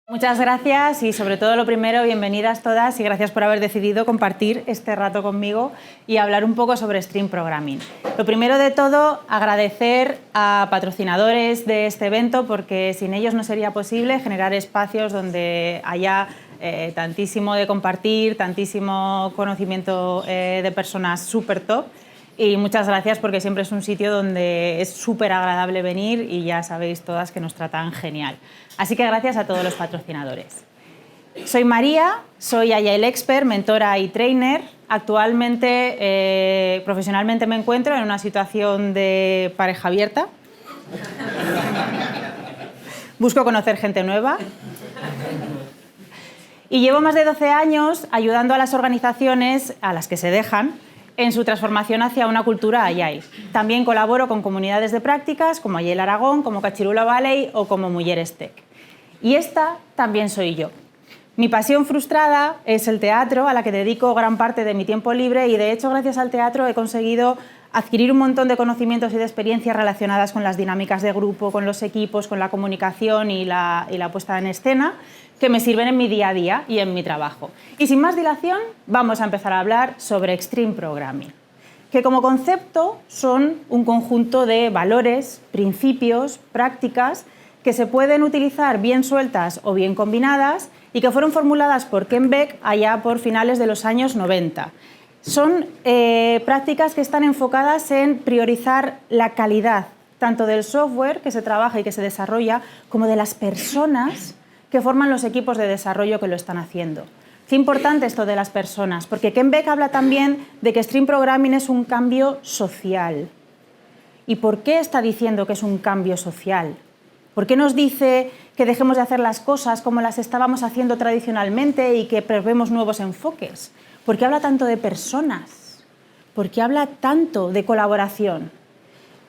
Muchas gracias y sobre todo lo primero, bienvenidas todas y gracias por haber decidido compartir este rato conmigo y hablar un poco sobre Stream Programming. Lo primero de todo, agradecer a patrocinadores de este evento porque sin ellos no sería posible generar espacios donde haya tantísimo de compartir, tantísimo conocimiento de personas súper top. Y muchas gracias porque siempre es un sitio donde es súper agradable venir y ya sabéis todas que nos tratan genial. Así que gracias a todos los patrocinadores. Soy María, soy Agile Expert, mentora y trainer. Actualmente, profesionalmente me encuentro en una situación de pareja abierta. Busco conocer gente nueva. Y llevo más de 12 años ayudando a las organizaciones, a las que se dejan, en su transformación hacia una cultura Agile. También colaboro con comunidades de prácticas como Agile Aragón, como Cachirula Valley o como Mujeres Tech. Y esta también soy yo. Mi pasión frustrada es el teatro, a la que dedico gran parte de mi tiempo libre y de hecho gracias al teatro he conseguido adquirir un montón de conocimientos y de experiencias relacionadas con las dinámicas de grupo, con los equipos, con la comunicación y la puesta en escena, que me sirven en mi día a día y en mi trabajo. Y sin más dilación, vamos a empezar a hablar sobre Extreme Programming, que como concepto son un conjunto de valores, principios, prácticas que se pueden utilizar bien sueltas o bien combinadas y que fueron formuladas por Ken Beck allá por finales de los años 90. Son prácticas que están enfocadas en priorizar la calidad tanto del software que se trabaja y que se desarrolla como de las personas que forman los equipos de desarrollo que lo están haciendo. Qué importante esto de las personas, porque Ken Beck habla también de que Stream Programming es un cambio social. ¿Y por qué está diciendo que es un cambio social? ¿Por qué nos dice que dejemos de hacer las cosas como las estábamos haciendo tradicionalmente y que probemos nuevos enfoques? ¿Por qué habla tanto de personas? ¿Por qué habla tanto de colaboración?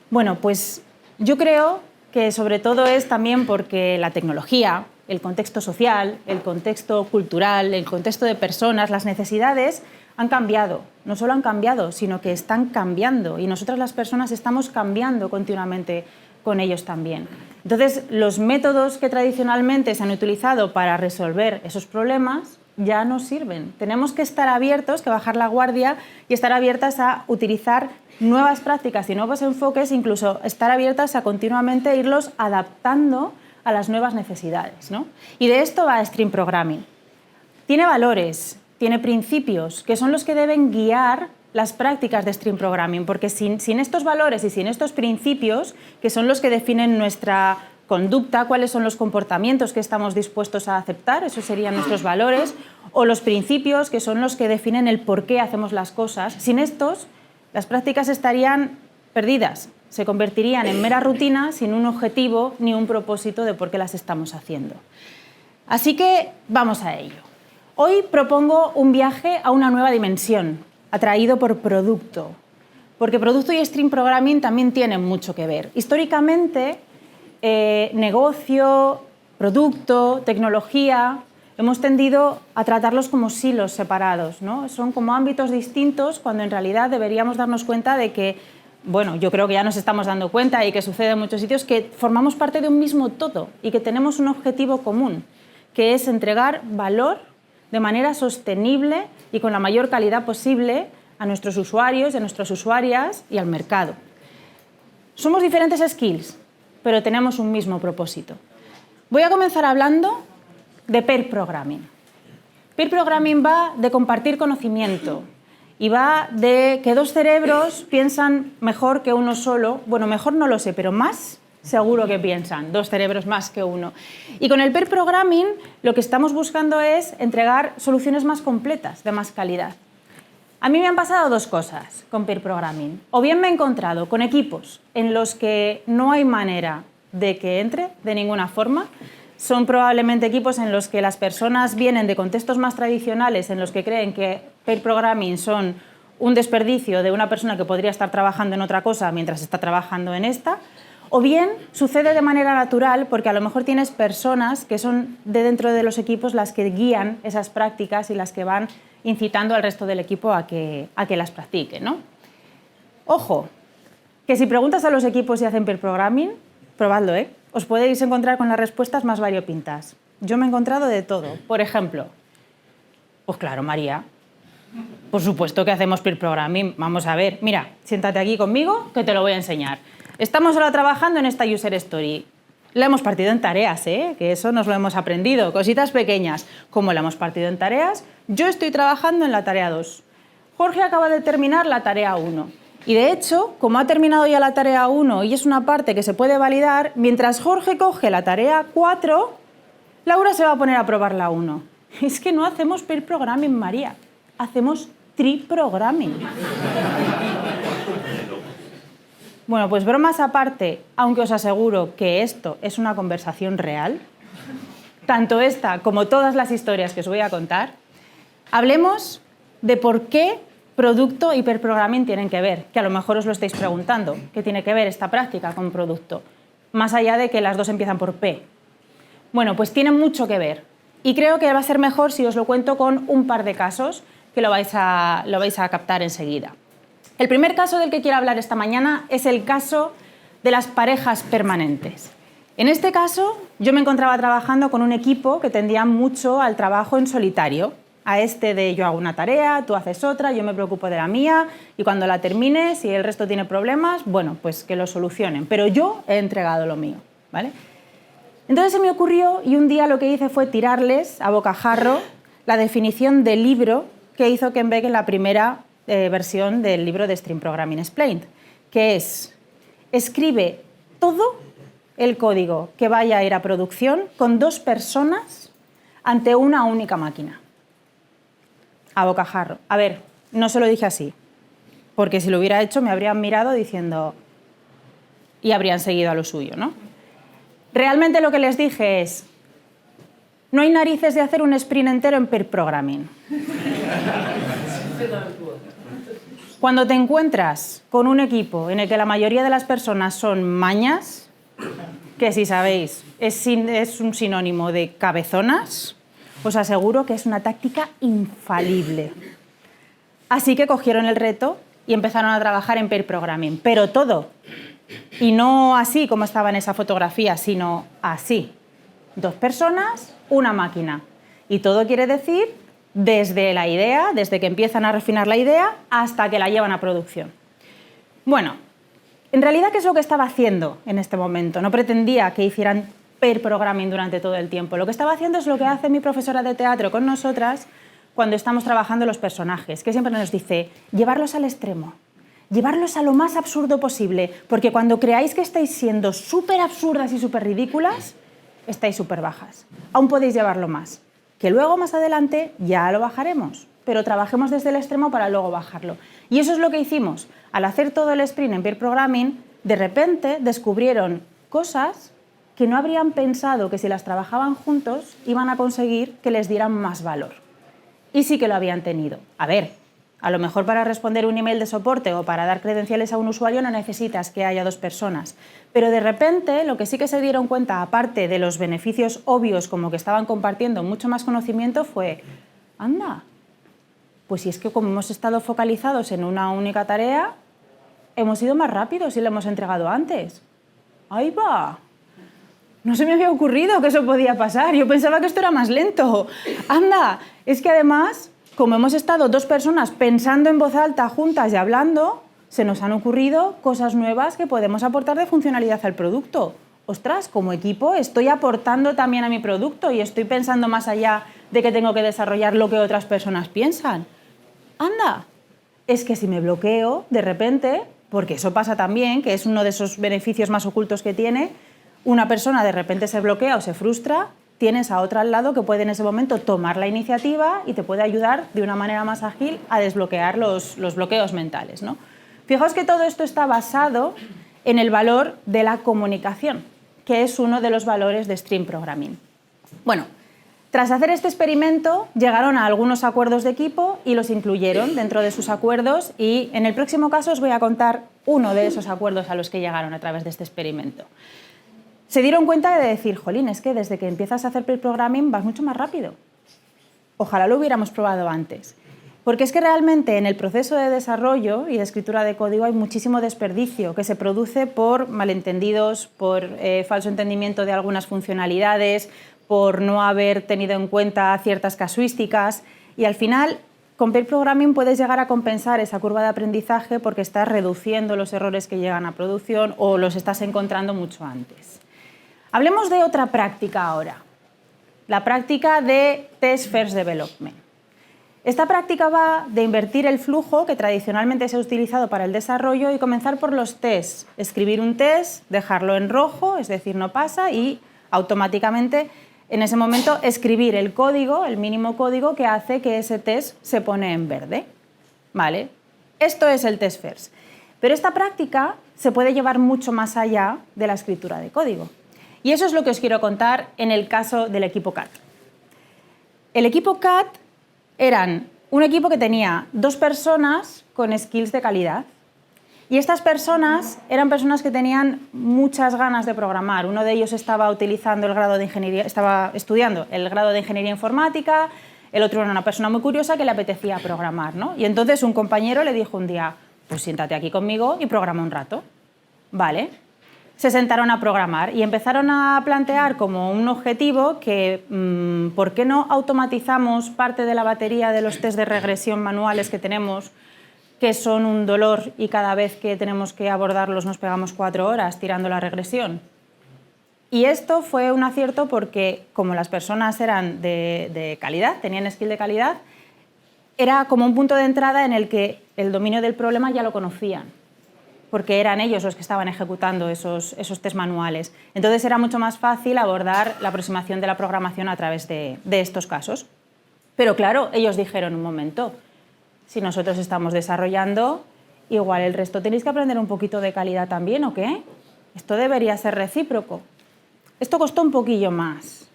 Bueno, pues yo creo que sobre todo es también porque la tecnología, el contexto social, el contexto cultural, el contexto de personas, las necesidades han cambiado. No solo han cambiado, sino que están cambiando y nosotras las personas estamos cambiando continuamente con ellos también. Entonces, los métodos que tradicionalmente se han utilizado para resolver esos problemas ya no sirven. Tenemos que estar abiertos, que bajar la guardia y estar abiertas a utilizar nuevas prácticas y nuevos enfoques, incluso estar abiertas a continuamente irlos adaptando a las nuevas necesidades, ¿no? Y de esto va Stream Programming. Tiene valores, tiene principios, que son los que deben guiar las prácticas de Stream Programming, porque sin estos valores y sin estos principios, que son los que definen nuestra conducta, cuáles son los comportamientos que estamos dispuestos a aceptar, esos serían nuestros valores, o los principios, que son los que definen el por qué hacemos las cosas. Sin estos, las prácticas estarían perdidas, se convertirían en mera rutina sin un objetivo ni un propósito de por qué las estamos haciendo. Así que vamos a ello. Hoy propongo un viaje a una nueva dimensión, atraído por producto, porque producto y Stream Programming también tienen mucho que ver. Históricamente, negocio, producto, tecnología, hemos tendido a tratarlos como silos separados, ¿no? Son como ámbitos distintos cuando en realidad deberíamos darnos cuenta de que, bueno, yo creo que ya nos estamos dando cuenta y que sucede en muchos sitios, que formamos parte de un mismo todo y que tenemos un objetivo común, que es entregar valor de manera sostenible y con la mayor calidad posible a nuestros usuarios, a nuestras usuarias y al mercado. Somos diferentes skills, pero tenemos un mismo propósito. Voy a comenzar hablando de Pair Programming. Pair Programming va de compartir conocimiento y va de que dos cerebros piensan mejor que uno solo. Bueno, mejor no lo sé, pero más seguro que piensan, dos cerebros más que uno. Y con el Pair Programming lo que estamos buscando es entregar soluciones más completas, de más calidad. A mí me han pasado dos cosas con Pair Programming. O bien me he encontrado con equipos en los que no hay manera de que entre de ninguna forma. Son probablemente equipos en los que las personas vienen de contextos más tradicionales, en los que creen que Pair Programming son un desperdicio de una persona que podría estar trabajando en otra cosa mientras está trabajando en esta. O bien sucede de manera natural porque a lo mejor tienes personas que son de dentro de los equipos las que guían esas prácticas y las que van incitando al resto del equipo a que las practique, ¿no? Ojo, que si preguntas a los equipos si hacen Pair Programming, probadlo, ¿eh? Os podéis encontrar con las respuestas más variopintas. Yo me he encontrado de todo. Por ejemplo, pues claro, María, por supuesto que hacemos peer programming. Vamos a ver, mira, siéntate aquí conmigo que te lo voy a enseñar. Estamos ahora trabajando en esta user story. La hemos partido en tareas, que eso nos lo hemos aprendido, cositas pequeñas. Como la hemos partido en tareas, yo estoy trabajando en la tarea 2. Jorge acaba de terminar la tarea 1. Y de hecho, como ha terminado ya la tarea 1 y es una parte que se puede validar, mientras Jorge coge la tarea 4, Laura se va a poner a probar la 1. Es que no hacemos peer programming, María, hacemos tri-programming. Bueno, pues bromas aparte, aunque os aseguro que esto es una conversación real, tanto esta como todas las historias que os voy a contar, hablemos de por qué producto y peer programming tienen que ver, que a lo mejor os lo estáis preguntando, ¿qué tiene que ver esta práctica con producto? Más allá de que las dos empiezan por P. Bueno, pues tienen mucho que ver y creo que va a ser mejor si os lo cuento con un par de casos que lo vais a captar enseguida. El primer caso del que quiero hablar esta mañana es el caso de las parejas permanentes. En este caso, yo me encontraba trabajando con un equipo que tendía mucho al trabajo en solitario, a de yo hago una tarea, tú haces otra, yo me preocupo de la mía y cuando la termine, si el resto tiene problemas, bueno, pues que lo solucionen, pero yo he entregado lo mío, ¿vale? Entonces se me ocurrió y un día lo que hice fue tirarles a bocajarro la definición del libro que hizo Ken Beck en la primera versión del libro de Stream Programming Explained, que es: escribe todo el código que vaya a ir a producción con 2 personas ante una única máquina. A bocajarro. A ver, no se lo dije así, porque si lo hubiera hecho me habrían mirado diciendo y habrían seguido a lo suyo, ¿no? Realmente lo que les dije es: no hay narices de hacer un sprint entero en peer programming. Cuando te encuentras con un equipo en el que la mayoría de las personas son mañas, que si sabéis es un sinónimo de cabezonas, os aseguro que es una táctica infalible. Así que cogieron el reto y empezaron a trabajar en peer programming, pero todo. Y no así como estaba en esa fotografía, sino así. 2 personas, una máquina. Y todo quiere decir desde la idea, desde que empiezan a refinar la idea, hasta que la llevan a producción. Bueno, en realidad, ¿qué es lo que estaba haciendo en este momento? No pretendía que hicieran peer programming durante todo el tiempo. Lo que estaba haciendo es lo que hace mi profesora de teatro con nosotras cuando estamos trabajando los personajes, que siempre nos dice: llevarlos al extremo, llevarlos a lo más absurdo posible, porque cuando creáis que estáis siendo súper absurdas y súper ridículas, estáis súper bajas. Aún podéis llevarlo más, que luego más adelante ya lo bajaremos, pero trabajemos desde el extremo para luego bajarlo. Y eso es lo que hicimos. Al hacer todo el sprint en peer programming, de repente descubrieron cosas que no habrían pensado que si las trabajaban juntos iban a conseguir que les dieran más valor. Y sí que lo habían tenido. A ver, a lo mejor para responder un email de soporte o para dar credenciales a un usuario no necesitas que haya 2 personas. Pero de repente lo que sí que se dieron cuenta, aparte de los beneficios obvios como que estaban compartiendo mucho más conocimiento, fue: anda, pues si es que como hemos estado focalizados en una única tarea, hemos ido más rápidos y lo hemos entregado antes. ¡Ahí va! No se me había ocurrido que eso podía pasar. Yo pensaba que esto era más lento. Anda, es que además, como hemos estado 2 personas pensando en voz alta juntas y hablando, se nos han ocurrido cosas nuevas que podemos aportar de funcionalidad al producto. Ostras, como equipo estoy aportando también a mi producto y estoy pensando más allá de que tengo que desarrollar lo que otras personas piensan. Anda, es que si me bloqueo de repente, porque eso pasa también, que es uno de esos beneficios más ocultos que tiene, una persona de repente se bloquea o se frustra, tienes a otra al lado que puede en ese momento tomar la iniciativa y te puede ayudar de una manera más ágil a desbloquear los bloqueos mentales, ¿no? Fijaos que todo esto está basado en el valor de la comunicación, que es uno de los valores de Stream Programming. Bueno, tras hacer este experimento llegaron a algunos acuerdos de equipo y los incluyeron dentro de sus acuerdos, y en el próximo caso os voy a contar uno de esos acuerdos a los que llegaron a través de este experimento. Se dieron cuenta de decir: jolín, es que desde que empiezas a hacer peer programming vas mucho más rápido. Ojalá lo hubiéramos probado antes. Porque es que realmente en el proceso de desarrollo y de escritura de código hay muchísimo desperdicio que se produce por malentendidos, por falso entendimiento de algunas funcionalidades, por no haber tenido en cuenta ciertas casuísticas y al final con Pair Programming puedes llegar a compensar esa curva de aprendizaje porque estás reduciendo los errores que llegan a producción o los estás encontrando mucho antes. Hablemos de otra práctica ahora, la práctica de Test First Development. Esta práctica va de invertir el flujo que tradicionalmente se ha utilizado para el desarrollo y comenzar por los tests. Escribir un test, dejarlo en rojo, es decir, no pasa, y automáticamente en ese momento escribir el código, el mínimo código que hace que ese test se pone en verde. ¿Vale? Esto es el Test First. Pero esta práctica se puede llevar mucho más allá de la escritura de código. Y eso es lo que os quiero contar en el caso del equipo CAT. El equipo CAT eran un equipo que tenía 2 personas con skills de calidad. Y estas personas eran personas que tenían muchas ganas de programar. Uno de ellos estaba utilizando el grado de ingeniería, estaba estudiando el grado de ingeniería informática, el otro era una persona muy curiosa que le apetecía programar, ¿no? Y entonces un compañero le dijo un día, pues siéntate aquí conmigo y programa un rato. Vale. Se sentaron a programar y empezaron a plantear como un objetivo que ¿por qué no automatizamos parte de la batería de los test de regresión manuales que tenemos, que son un dolor y cada vez que tenemos que abordarlos nos pegamos 4 horas tirando la regresión? Y esto fue un acierto porque como las personas eran de calidad, tenían skill de calidad, era como un punto de entrada en el que el dominio del problema ya lo conocían, porque eran ellos los que estaban ejecutando esos test manuales. Entonces era mucho más fácil abordar la aproximación de la programación a través de estos casos. Pero claro, ellos dijeron, un momento, si nosotros estamos desarrollando, igual el resto tenéis que aprender un poquito de calidad también, ¿o qué? Esto debería ser recíproco. Esto costó un poquillo más.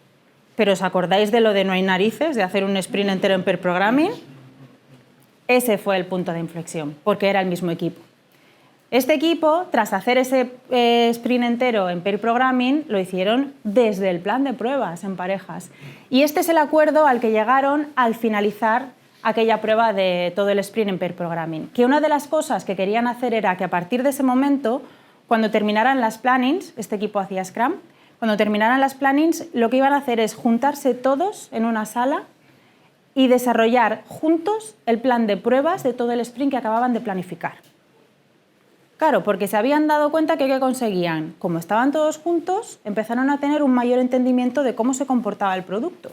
Pero ¿os acordáis de lo de no hay narices, de hacer un sprint entero en Pair Programming? Ese fue el punto de inflexión, porque era el mismo equipo. Este equipo, tras hacer ese sprint entero en Pair Programming, lo hicieron desde el plan de pruebas en parejas. Y este es el acuerdo al que llegaron al finalizar aquella prueba de todo el sprint en Pair Programming. Que una de las cosas que querían hacer era que a partir de ese momento, cuando terminaran las plannings, este equipo hacía Scrum, cuando terminaran las plannings, lo que iban a hacer es juntarse todos en una sala y desarrollar juntos el plan de pruebas de todo el sprint que acababan de planificar. Claro, porque se habían dado cuenta que ¿qué conseguían? Como estaban todos juntos, empezaron a tener un mayor entendimiento de cómo se comportaba el producto.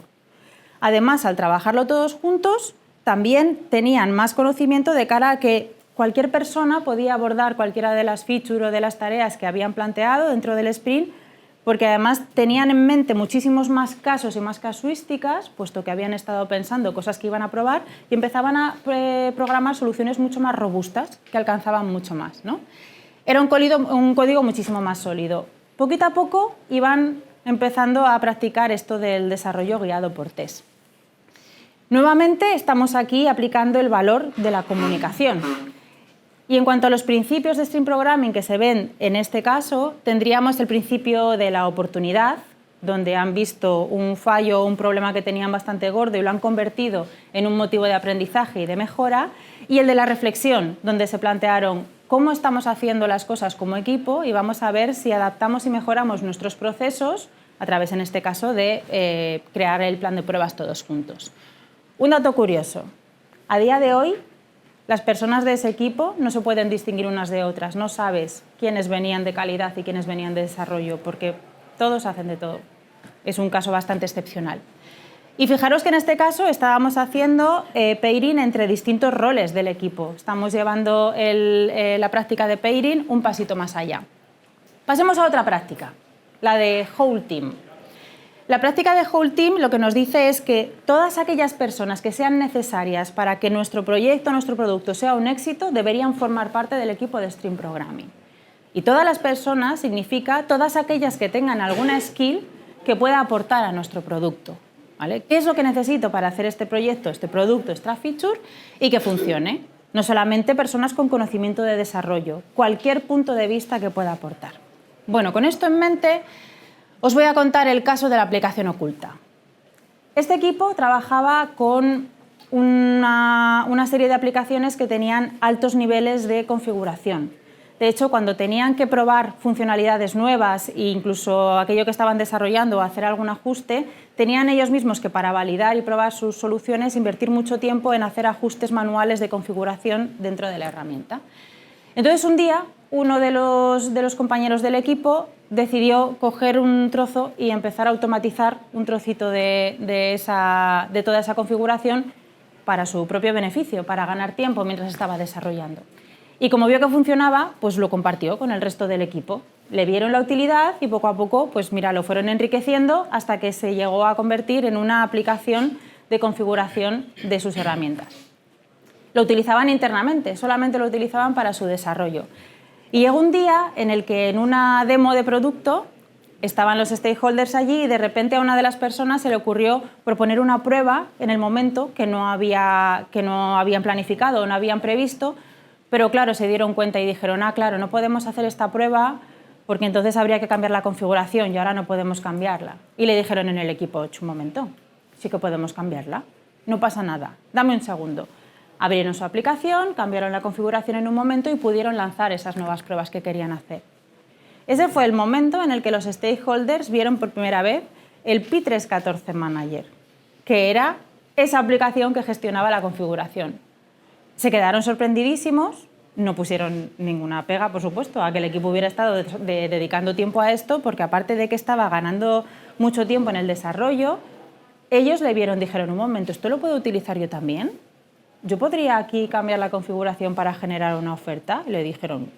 Además, al trabajarlo todos juntos, también tenían más conocimiento de cara a que cualquier persona podía abordar cualquiera de las features o de las tareas que habían planteado dentro del sprint, porque además tenían en mente muchísimos más casos y más casuísticas, puesto que habían estado pensando cosas que iban a probar y empezaban a programar soluciones mucho más robustas que alcanzaban mucho más, ¿no? Era un código muchísimo más sólido. Poquito a poco iban empezando a practicar esto del desarrollo guiado por test. Nuevamente estamos aquí aplicando el valor de la comunicación. Y en cuanto a los principios de Stream Programming que se ven en este caso, tendríamos el principio de la oportunidad, donde han visto un fallo o un problema que tenían bastante gordo y lo han convertido en un motivo de aprendizaje y de mejora, y el de la reflexión, donde se plantearon cómo estamos haciendo las cosas como equipo y vamos a ver si adaptamos y mejoramos nuestros procesos a través, en este caso, de crear el plan de pruebas todos juntos. Un dato curioso, a día de hoy, las personas de ese equipo no se pueden distinguir unas de otras, no sabes quiénes venían de calidad y quiénes venían de desarrollo, porque todos hacen de todo. Es un caso bastante excepcional. Y fijaros que en este caso estábamos haciendo pairing entre distintos roles del equipo. Estamos llevando la práctica de pairing un pasito más allá. Pasemos a otra práctica, la de Whole Team. La práctica de Whole Team lo que nos dice es que todas aquellas personas que sean necesarias para que nuestro proyecto, nuestro producto sea un éxito, deberían formar parte del equipo de Stream Programming. Y todas las personas significa todas aquellas que tengan alguna skill que pueda aportar a nuestro producto. ¿Vale? ¿Qué es lo que necesito para hacer este proyecto, este producto, esta feature y que funcione? No solamente personas con conocimiento de desarrollo, cualquier punto de vista que pueda aportar. Bueno, con esto en mente, os voy a contar el caso de la aplicación oculta. Este equipo trabajaba con una serie de aplicaciones que tenían altos niveles de configuración. De hecho, cuando tenían que probar funcionalidades nuevas e incluso aquello que estaban desarrollando o hacer algún ajuste, tenían ellos mismos que, para validar y probar sus soluciones, invertir mucho tiempo en hacer ajustes manuales de configuración dentro de la herramienta. Entonces, un día, uno de los compañeros del equipo decidió coger un trozo y empezar a automatizar un trocito de toda esa configuración para su propio beneficio, para ganar tiempo mientras estaba desarrollando. Y como vio que funcionaba, pues lo compartió con el resto del equipo. Le vieron la utilidad y poco a poco, pues mira, lo fueron enriqueciendo hasta que se llegó a convertir en una aplicación de configuración de sus herramientas. Lo utilizaban internamente, solamente lo utilizaban para su desarrollo. Y llegó un día en el que en una demo de producto estaban los stakeholders allí y de repente a una de las personas se le ocurrió proponer una prueba en el momento que no habían planificado o no habían previsto, pero claro, se dieron cuenta y dijeron, claro, no podemos hacer esta prueba porque entonces habría que cambiar la configuración y ahora no podemos cambiarla. Y le dijeron en el equipo, un momento, sí que podemos cambiarla, no pasa nada, dame un segundo. Abrieron su aplicación, cambiaron la configuración en un momento y pudieron lanzar esas nuevas pruebas que querían hacer. Ese fue el momento en el que los stakeholders vieron por primera vez el P314 Manager, que era esa aplicación que gestionaba la configuración. Se quedaron sorprendidísimos, no pusieron ninguna pega, por supuesto, a que el equipo hubiera estado dedicando tiempo a esto, porque aparte de que estaba ganando mucho tiempo en el desarrollo, ellos le vieron, dijeron, un momento, ¿esto lo puedo utilizar yo también? ¿Yo podría aquí cambiar la configuración para generar una oferta? Y le dijeron,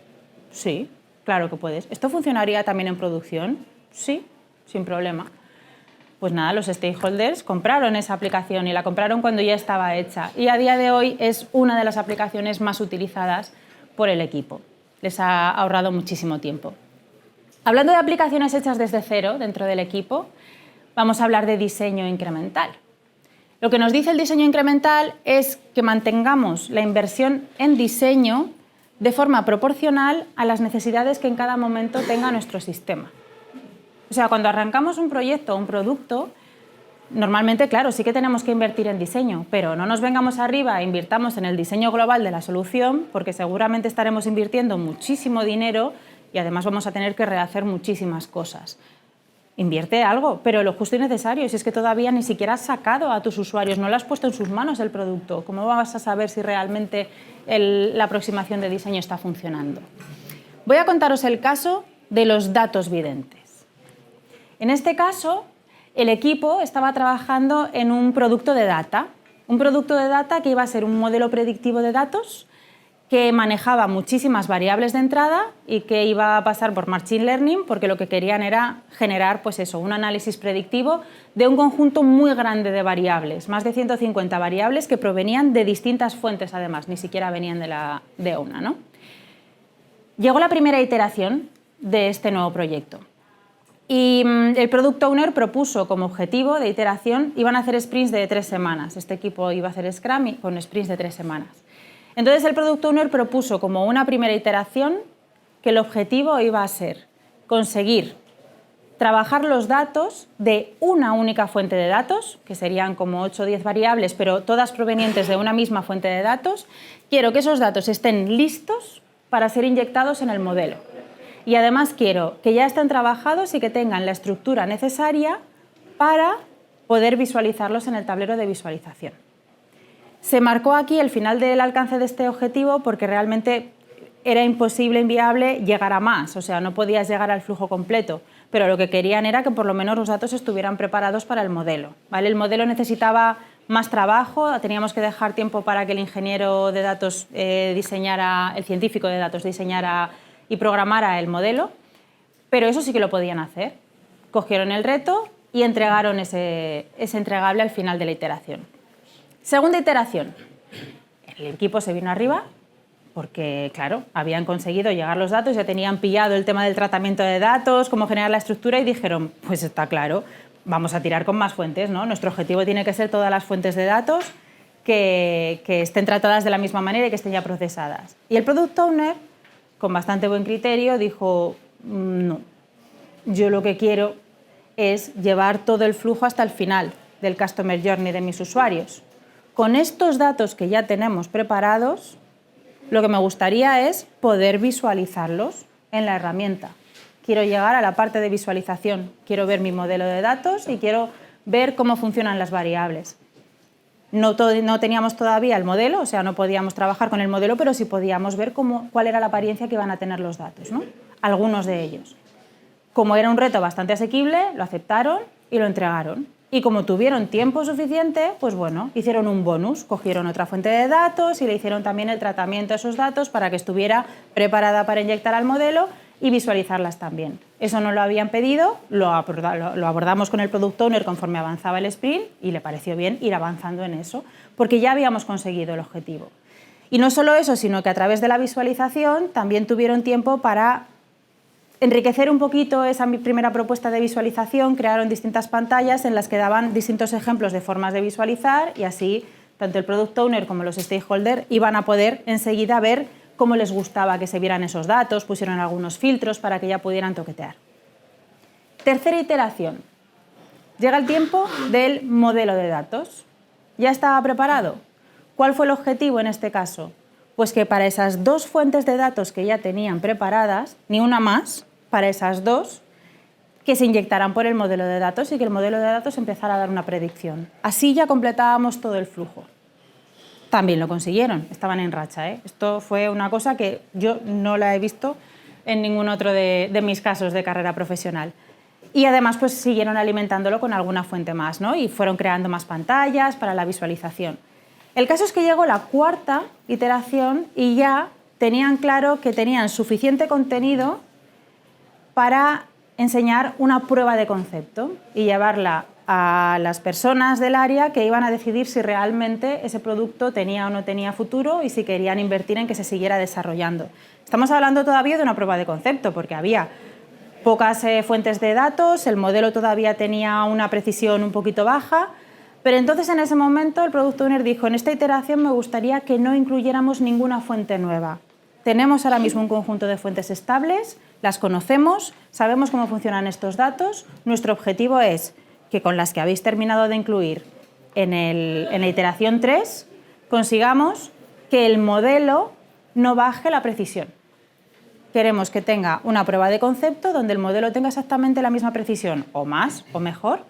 sí, claro que puedes. ¿Esto funcionaría también en producción? Sí, sin problema. Pues nada, los stakeholders compraron esa aplicación y la compraron cuando ya estaba hecha. Y a día de hoy es una de las aplicaciones más utilizadas por el equipo. Les ha ahorrado muchísimo tiempo. Hablando de aplicaciones hechas desde cero dentro del equipo, vamos a hablar de diseño incremental. Lo que nos dice el diseño incremental es que mantengamos la inversión en diseño de forma proporcional a las necesidades que en cada momento tenga nuestro sistema. O sea, cuando arrancamos un proyecto o un producto, normalmente, claro, sí que tenemos que invertir en diseño, pero no nos vengamos arriba e invirtamos en el diseño global de la solución, porque seguramente estaremos invirtiendo muchísimo dinero y además vamos a tener que rehacer muchísimas cosas. Invierte algo, pero lo justo y necesario. Si es que todavía ni siquiera has sacado a tus usuarios, no le has puesto en sus manos el producto, ¿cómo vas a saber si realmente la aproximación de diseño está funcionando? Voy a contaros el caso de los datos videntes. En este caso, el equipo estaba trabajando en un producto de data que iba a ser un modelo predictivo de datos que manejaba muchísimas variables de entrada y que iba a pasar por Machine Learning porque lo que querían era generar pues eso, un análisis predictivo de un conjunto muy grande de variables, más de 150 variables que provenían de distintas fuentes además, ni siquiera venían de una, ¿no? Llegó la primera iteración de este nuevo proyecto. Y el Product Owner propuso como objetivo de iteración, iban a hacer sprints de 3 semanas. Este equipo iba a hacer Scrum con sprints de 3 semanas. Entonces el Product Owner propuso como una primera iteración que el objetivo iba a ser conseguir trabajar los datos de una única fuente de datos, que serían como 8 o 10 variables, pero todas provenientes de una misma fuente de datos. Quiero que esos datos estén listos para ser inyectados en el modelo. Y además quiero que ya estén trabajados y que tengan la estructura necesaria para poder visualizarlos en el tablero de visualización. Se marcó aquí el final del alcance de este objetivo porque realmente era imposible, inviable llegar a más, o sea, no podías llegar al flujo completo, pero lo que querían era que por lo menos los datos estuvieran preparados para el modelo, ¿vale? El modelo necesitaba más trabajo, teníamos que dejar tiempo para que el ingeniero de datos diseñara, el científico de datos diseñara y programara el modelo, pero eso sí que lo podían hacer. Cogieron el reto y entregaron ese entregable al final de la iteración. Segunda iteración. El equipo se vino arriba porque, claro, habían conseguido llegar los datos, ya tenían pillado el tema del tratamiento de datos, cómo generar la estructura y dijeron, pues está claro, vamos a tirar con más fuentes, ¿no? Nuestro objetivo tiene que ser todas las fuentes de datos que estén tratadas de la misma manera y que estén ya procesadas. Y el Product Owner, con bastante buen criterio, dijo, no, yo lo que quiero es llevar todo el flujo hasta el final del Customer Journey de mis usuarios. con estos datos que ya tenemos preparados, lo que me gustaría es poder visualizarlos en la herramienta. Quiero llegar a la parte de visualización, quiero ver mi modelo de datos y quiero ver cómo funcionan las variables. No teníamos todavía el modelo, o sea, no podíamos trabajar con el modelo, pero sí podíamos ver cuál era la apariencia que iban a tener los datos, ¿no? Algunos de ellos. Como era un reto bastante asequible, lo aceptaron y lo entregaron. Y como tuvieron tiempo suficiente, pues bueno, hicieron un bonus, cogieron otra fuente de datos y le hicieron también el tratamiento de esos datos para que estuviera preparada para inyectar al modelo y visualizarlas también. Eso no lo habían pedido, lo abordamos con el Product Owner conforme avanzaba el sprint y le pareció bien ir avanzando en eso, porque ya habíamos conseguido el objetivo. Y no solo eso, sino que a través de la visualización también tuvieron tiempo para enriquecer un poquito esa primera propuesta de visualización, crearon distintas pantallas en las que daban distintos ejemplos de formas de visualizar y así tanto el Product Owner como los stakeholders iban a poder enseguida ver cómo les gustaba que se vieran esos datos, pusieron algunos filtros para que ya pudieran toquetear. Tercera iteración. Llega el tiempo del modelo de datos. ¿Ya estaba preparado? ¿Cuál fue el objetivo en este caso? Pues que para esas dos fuentes de datos que ya tenían preparadas, ni una más, para esas dos, que se inyectaran por el modelo de datos y que el modelo de datos empezara a dar una predicción. Así ya completábamos todo el flujo. También lo consiguieron, estaban en racha, ¿eh? Esto fue una cosa que yo no la he visto en ningún otro de mis casos de carrera profesional. Y además pues siguieron alimentándolo con alguna fuente más, ¿no? Y fueron creando más pantallas para la visualización. El caso es que llegó la cuarta iteración y ya tenían claro que tenían suficiente contenido para enseñar una prueba de concepto y llevarla a las personas del área que iban a decidir si realmente ese producto tenía o no tenía futuro y si querían invertir en que se siguiera desarrollando. Estamos hablando todavía de una prueba de concepto porque había pocas fuentes de datos, el modelo todavía tenía una precisión un poquito baja, pero entonces en ese momento el Product Owner dijo, en esta iteración me gustaría que no incluyéramos ninguna fuente nueva. Tenemos ahora mismo un conjunto de fuentes estables, las conocemos, sabemos cómo funcionan estos datos, nuestro objetivo es que con las que habéis terminado de incluir en la iteración 3 consigamos que el modelo no baje la precisión. Queremos que tenga una prueba de concepto donde el modelo tenga exactamente la misma precisión, o más, o mejor,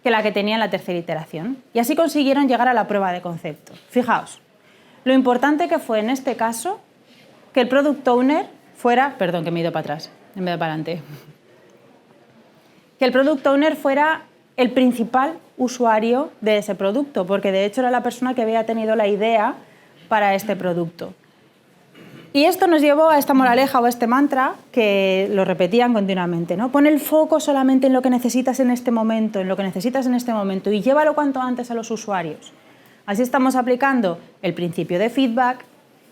que la que tenía en la tercera iteración. Y así consiguieron llegar a la prueba de concepto. Fijaos, lo importante que fue en este caso que el Product Owner fuera... Perdón, que me he ido para atrás, en vez de para adelante. Que el Product Owner fuera el principal usuario de ese producto, porque de hecho era la persona que había tenido la idea para este producto. Y esto nos llevó a esta moraleja o a este mantra que lo repetían continuamente, ¿no? Pon el foco solamente en lo que necesitas en este momento, en lo que necesitas en este momento y llévalo cuanto antes a los usuarios. Así estamos aplicando el principio de feedback,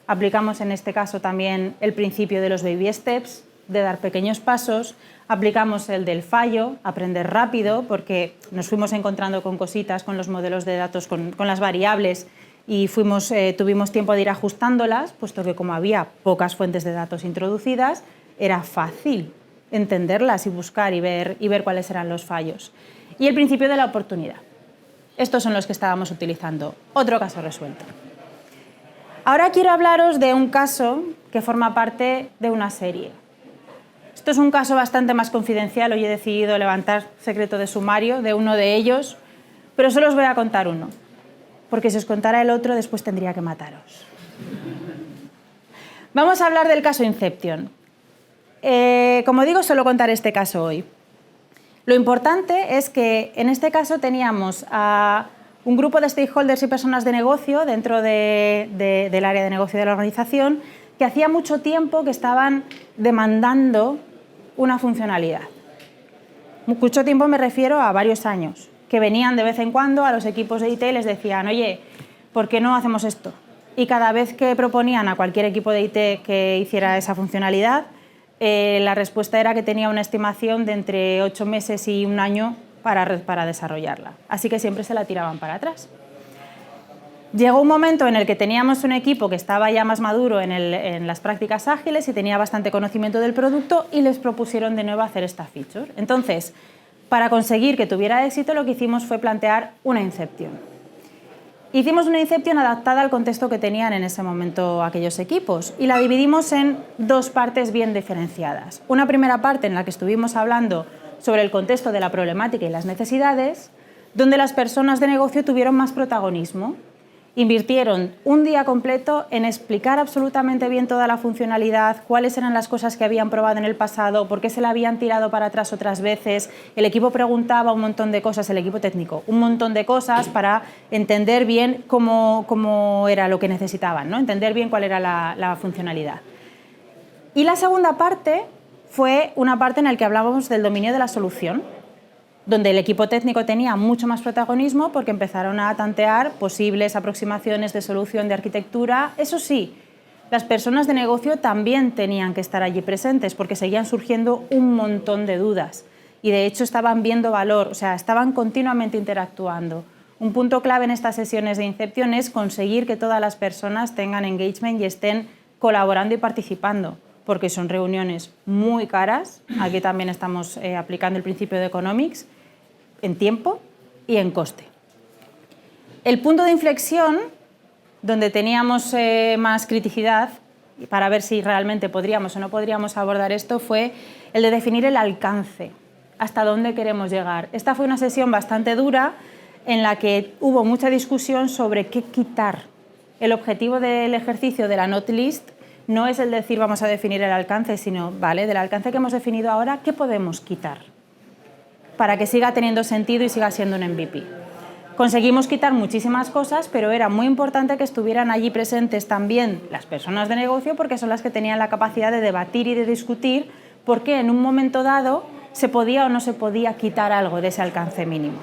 aplicamos en este caso también el principio de los baby steps, de dar pequeños pasos, aplicamos el del fallo, aprender rápido, porque nos fuimos encontrando con cositas, con los modelos de datos, con las variables, y tuvimos tiempo de ir ajustándolas, puesto que como había pocas fuentes de datos introducidas, era fácil entenderlas y buscar y ver cuáles eran los fallos. Y el principio de la oportunidad. Estos son los que estábamos utilizando. Otro caso resuelto. Ahora quiero hablaros de un caso que forma parte de una serie. Esto es un caso bastante más confidencial, hoy he decidido levantar secreto de sumario de uno de ellos, pero solo os voy a contar uno, porque si os contara el otro después tendría que mataros. Vamos a hablar del caso Inception. Como digo, solo contaré este caso hoy. Lo importante es que en este caso teníamos a un grupo de stakeholders y personas de negocio dentro del área de negocio de la organización que hacía mucho tiempo que estaban demandando una funcionalidad. Mucho tiempo me refiero a varios años, que venían de vez en cuando a los equipos de IT y les decían, oye, ¿por qué no hacemos esto? Y cada vez que proponían a cualquier equipo de IT que hiciera esa funcionalidad, la respuesta era que tenía una estimación de entre 8 meses y un año para desarrollarla. Así que siempre se la tiraban para atrás. Llegó un momento en el que teníamos un equipo que estaba ya más maduro en las prácticas ágiles y tenía bastante conocimiento del producto y les propusieron de nuevo hacer esta feature. Entonces, para conseguir que tuviera éxito, lo que hicimos fue plantear una Inception. Hicimos una Inception adaptada al contexto que tenían en ese momento aquellos equipos y la dividimos en dos partes bien diferenciadas. Una primera parte en la que estuvimos hablando sobre el contexto de la problemática y las necesidades, donde las personas de negocio tuvieron más protagonismo. Invirtieron un día completo en explicar absolutamente bien toda la funcionalidad, cuáles eran las cosas que habían probado en el pasado, por qué se la habían tirado para atrás otras veces. El equipo preguntaba un montón de cosas, el equipo técnico, un montón de cosas para entender bien cómo era lo que necesitaban, ¿no? Entender bien cuál era la funcionalidad. Y la segunda parte fue una parte en la que hablábamos del dominio de la solución, donde el equipo técnico tenía mucho más protagonismo porque empezaron a tantear posibles aproximaciones de solución de arquitectura. Eso sí, las personas de negocio también tenían que estar allí presentes porque seguían surgiendo un montón de dudas y de hecho estaban viendo valor, o sea, estaban continuamente interactuando. Un punto clave en estas sesiones de Inception es conseguir que todas las personas tengan engagement y estén colaborando y participando, porque son reuniones muy caras. Aquí también estamos aplicando el principio de Economics, en tiempo y en coste. El punto de inflexión, donde teníamos más criticidad para ver si realmente podríamos o no podríamos abordar esto, fue el de definir el alcance, hasta dónde queremos llegar. Esta fue una sesión bastante dura en la que hubo mucha discusión sobre qué quitar. El objetivo del ejercicio de la not list no es el decir vamos a definir el alcance, sino, vale, del alcance que hemos definido ahora, ¿qué podemos quitar? Para que siga teniendo sentido y siga siendo un MVP. Conseguimos quitar muchísimas cosas, pero era muy importante que estuvieran allí presentes también las personas de negocio porque son las que tenían la capacidad de debatir y de discutir por qué en un momento dado se podía o no se podía quitar algo de ese alcance mínimo.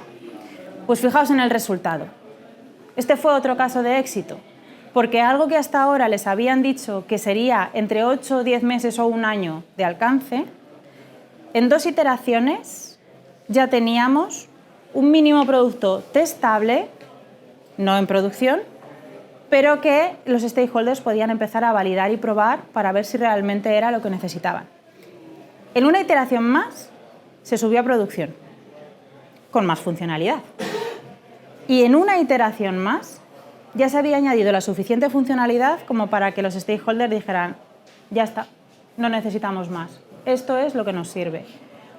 Pues fijaos en el resultado. Este fue otro caso de éxito, porque algo que hasta ahora les habían dicho que sería entre 8 o 10 meses o un año de alcance, en 2 iteraciones ya teníamos un mínimo producto testable, no en producción, pero que los stakeholders podían empezar a validar y probar para ver si realmente era lo que necesitaban. En una iteración más se subió a producción, con más funcionalidad. Y en una iteración más ya se había añadido la suficiente funcionalidad como para que los stakeholders dijeran, ya está, no necesitamos más, esto es lo que nos sirve.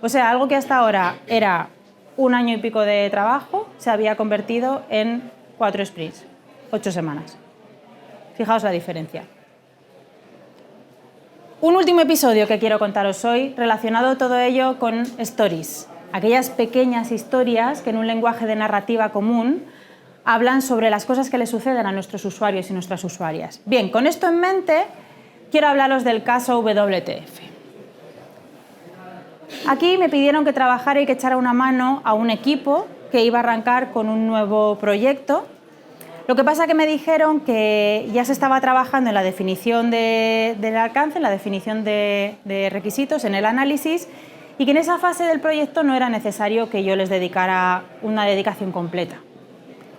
O sea, algo que hasta ahora era 1 año y pico de trabajo se había convertido en 4 sprints, 8 semanas. Fijaos la diferencia. Un último episodio que quiero contaros hoy, relacionado todo ello con stories, aquellas pequeñas historias que en un lenguaje de narrativa común hablan sobre las cosas que le suceden a nuestros usuarios y nuestras usuarias. Bien, con esto en mente, quiero hablaros del caso WTF. Aquí me pidieron que trabajara y que echara una mano a un equipo que iba a arrancar con un nuevo proyecto. Lo que pasa es que me dijeron que ya se estaba trabajando en la definición del alcance, en la definición de requisitos, en el análisis, y que en esa fase del proyecto no era necesario que yo les dedicara una dedicación completa.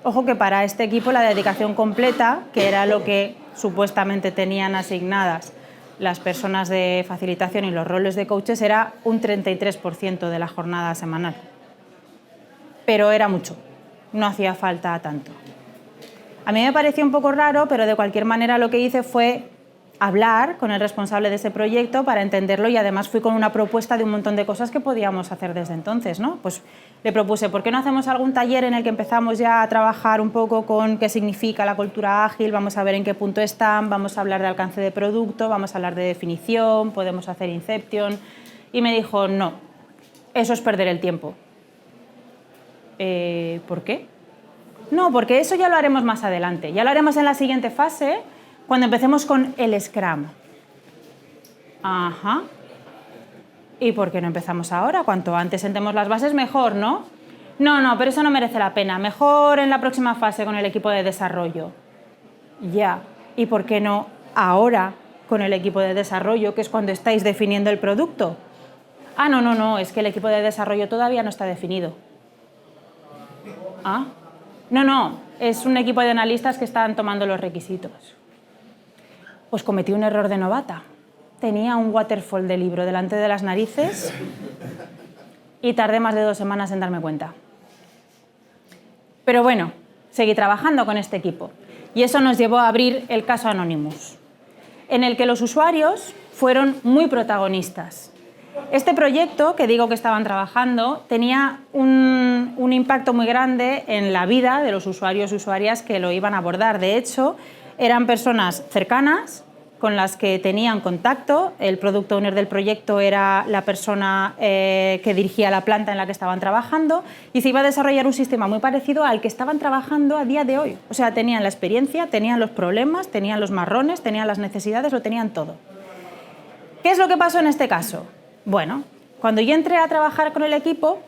Ojo que para este equipo la dedicación completa, que era lo que supuestamente tenían asignadas las personas de facilitación y los roles de coaches, era un 33% de la jornada semanal. Pero era mucho, no hacía falta tanto. A mí me pareció un poco raro, pero de cualquier manera lo que hice fue hablar con el responsable de ese proyecto para entenderlo y además fui con una propuesta de un montón de cosas que podíamos hacer desde entonces, ¿no? Pues le propuse, ¿por qué no hacemos algún taller en el que empezamos ya a trabajar un poco con qué significa la cultura ágil? Vamos a ver en qué punto están, vamos a hablar de alcance de producto, vamos a hablar de definición, podemos hacer Inception. Y me dijo, no, eso es perder el tiempo. ¿Por qué? No, porque eso ya lo haremos más adelante, ya lo haremos en la siguiente fase, cuando empecemos con el Scrum. Ajá. ¿Y por qué no empezamos ahora? Cuanto antes sentemos las bases, mejor, ¿no? No, pero eso no merece la pena. Mejor en la próxima fase con el equipo de desarrollo. Ya. ¿Y por qué no ahora con el equipo de desarrollo, que es cuando estáis definiendo el producto? Ah, no, es que el equipo de desarrollo todavía no está definido. Ah. No, es un equipo de analistas que están tomando los requisitos. Pues cometí un error de novata. Tenía un waterfall de libro delante de las narices y tardé más de 2 semanas en darme cuenta. Pero bueno, seguí trabajando con este equipo. Y eso nos llevó a abrir el caso Anonymous, en el que los usuarios fueron muy protagonistas. Este proyecto, que digo que estaban trabajando, tenía un impacto muy grande en la vida de los usuarios y usuarias que lo iban a abordar. De hecho, eran personas cercanas con las que tenían contacto. El product owner del proyecto era la persona que dirigía la planta en la que estaban trabajando y se iba a desarrollar un sistema muy parecido al que estaban trabajando a día de hoy. O sea, tenían la experiencia, tenían los problemas, tenían los marrones, tenían las necesidades, lo tenían todo. ¿Qué es lo que pasó en este caso? Bueno, cuando yo entré a trabajar con el equipo,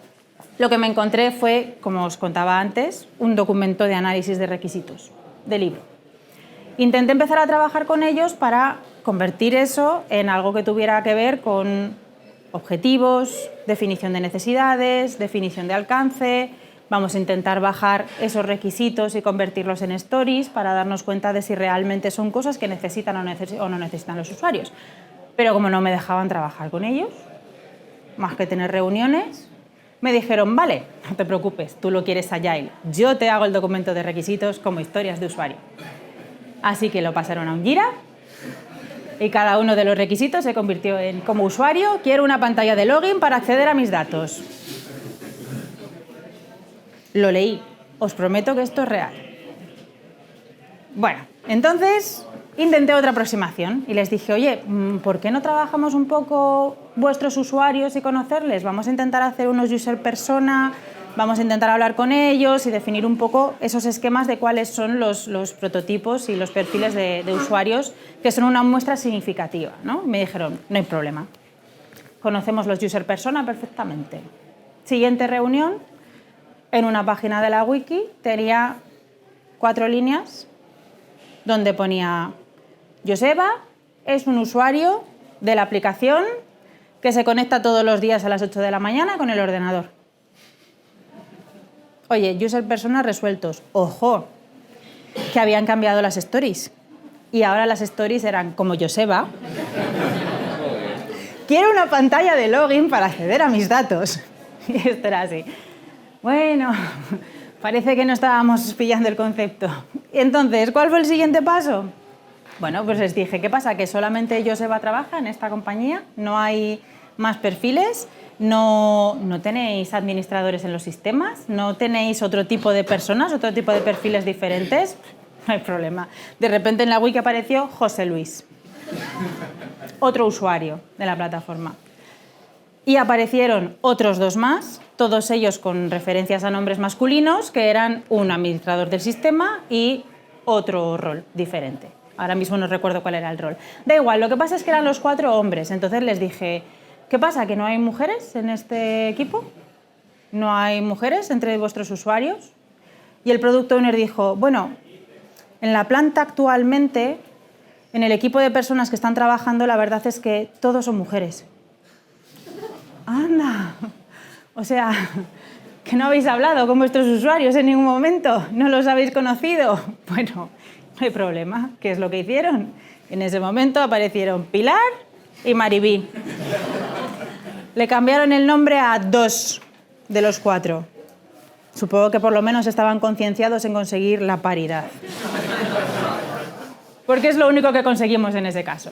lo que me encontré fue, como os contaba antes, un documento de análisis de requisitos, de libro. Intenté empezar a trabajar con ellos para convertir eso en algo que tuviera que ver con objetivos, definición de necesidades, definición de alcance. Vamos a intentar bajar esos requisitos y convertirlos en stories para darnos cuenta de si realmente son cosas que necesitan o no necesitan los usuarios. Pero como no me dejaban trabajar con ellos, más que tener reuniones, me dijeron, vale, no te preocupes, tú lo quieres Agile, yo te hago el documento de requisitos como historias de usuario. Así que lo pasaron a un Jira y cada uno de los requisitos se convirtió en, como usuario, quiero una pantalla de login para acceder a mis datos. Lo leí, os prometo que esto es real. Bueno, entonces intenté otra aproximación y les dije, oye, ¿por qué no trabajamos un poco vuestros usuarios y conocerles? Vamos a intentar hacer unos user persona, vamos a intentar hablar con ellos y definir un poco esos esquemas de cuáles son los prototipos y los perfiles de usuarios que son una muestra significativa, ¿no? Me dijeron, no hay problema, conocemos los user persona perfectamente. Siguiente reunión, en una página de la wiki tenía 4 líneas donde ponía Joseba es un usuario de la aplicación que se conecta todos los días a las 8 de la mañana con el ordenador. Oye, user personas resueltos. Ojo, que habían cambiado las stories. Y ahora las stories eran como Joseba. Quiero una pantalla de login para acceder a mis datos. Y esto era así. Bueno, parece que no estábamos pillando el concepto. Entonces, ¿cuál fue el siguiente paso? Bueno, pues les dije, ¿qué pasa? ¿Que solamente Joseba trabaja en esta compañía? ¿No hay más perfiles? ¿No tenéis administradores en los sistemas? ¿No tenéis otro tipo de personas, otro tipo de perfiles diferentes? No hay problema. De repente en la wiki apareció José Luis, otro usuario de la plataforma. Y aparecieron otros 2 más, todos ellos con referencias a nombres masculinos, que eran un administrador del sistema y otro rol diferente. Ahora mismo no recuerdo cuál era el rol. Da igual, lo que pasa es que eran los 4 hombres. Entonces les dije, ¿qué pasa? ¿Que no hay mujeres en este equipo? ¿No hay mujeres entre vuestros usuarios? Y el product owner dijo, bueno, en la planta actualmente, en el equipo de personas que están trabajando, la verdad es que todos son mujeres. ¡Anda! O sea, que no habéis hablado con vuestros usuarios en ningún momento, no los habéis conocido. Bueno, no hay problema. ¿Qué es lo que hicieron? En ese momento aparecieron Pilar y Maribí. Le cambiaron el nombre a 2 de los 4. Supongo que por lo menos estaban concienciados en conseguir la paridad. Porque es lo único que conseguimos en ese caso.